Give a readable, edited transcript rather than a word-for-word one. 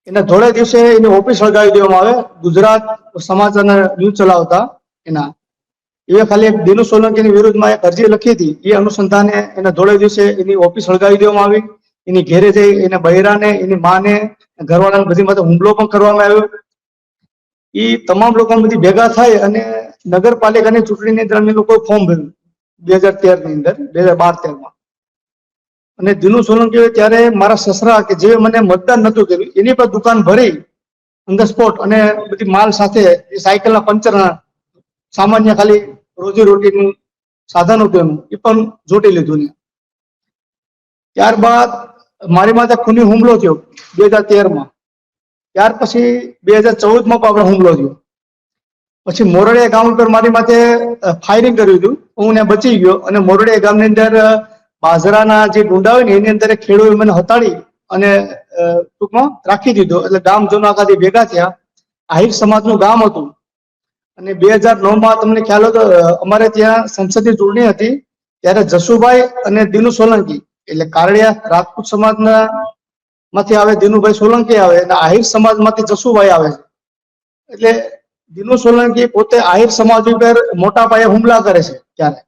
એના ધોળે દિવસે એની ઓફિસ સળગાવી દેવામાં આવે ગુજરાત સમાચારના ન્યૂઝ ચલાવતા એના એ ખાલી એક દિનુ સોલંકીની વિરુદ્ધમાં એક અરજી લખી હતી. એ અનુસંધાને એના ધોળે દિવસે એની ઓફિસ સળગાવી દેવામાં આવી. એની ઘેરે જઈ એના બૈરાને એની માને ઘરવાળાને બધી માટે હુમલો પણ કરવામાં આવ્યો. એ તમામ લોકો બધી ભેગા થાય અને નગરપાલિકાની ચૂંટણીની અંદર અમે લોકો ફોર્મ ભર્યું 2013 ની અંદર 2012-13માં. અને દિનુ સોલંકી ત્યારે મારા સસરા કે જે મને મતદાન નતું કર્યું એની પર દુકાન ભરી ઓન ધ સ્પોટ અને બધી માલ સાથે એ સાયકલના પંચર સામાન્ય ખાલી રોજી રોટીનું સાધન હતું એનું એ પણ જોટી લીધું ને. ત્યારબાદ મારી માથે ખૂની હુમલો થયો 2013માં. ત્યાર પછી 2014માં પણ આપણે હુમલો થયો. પછી મોરડિયા ગામ ઉપર મારી માથે ફાયરિંગ કર્યું હતું. હું ત્યાં બચી ગયો અને મોરડિયા ગામની અંદર બાજરાના જે ડુંડા હોય ને એની અંદર ખેડૂતો મને હતાડી અને ટૂંકમાં રાખી દીધો. એટલે ગામજનો આખાથી ભેગા થયા. આહિર સમાજનું ગામ હતું. અને 2009માં તમને ખ્યાલ હોય તો અમારે ત્યાં સંસદીય ચૂંટણી હતી. ત્યારે જસુભાઈ અને દિનુ સોલંકી એટલે કારડિયા રાજપૂત સમાજના માંથી આવે દિનુભાઈ સોલંકી આવે અને આહિર સમાજમાંથી જસુભાઈ આવે છે. એટલે દિનુ સોલંકી પોતે આહિર સમાજ ઉપર મોટા પાયે હુમલા કરે છે ત્યારે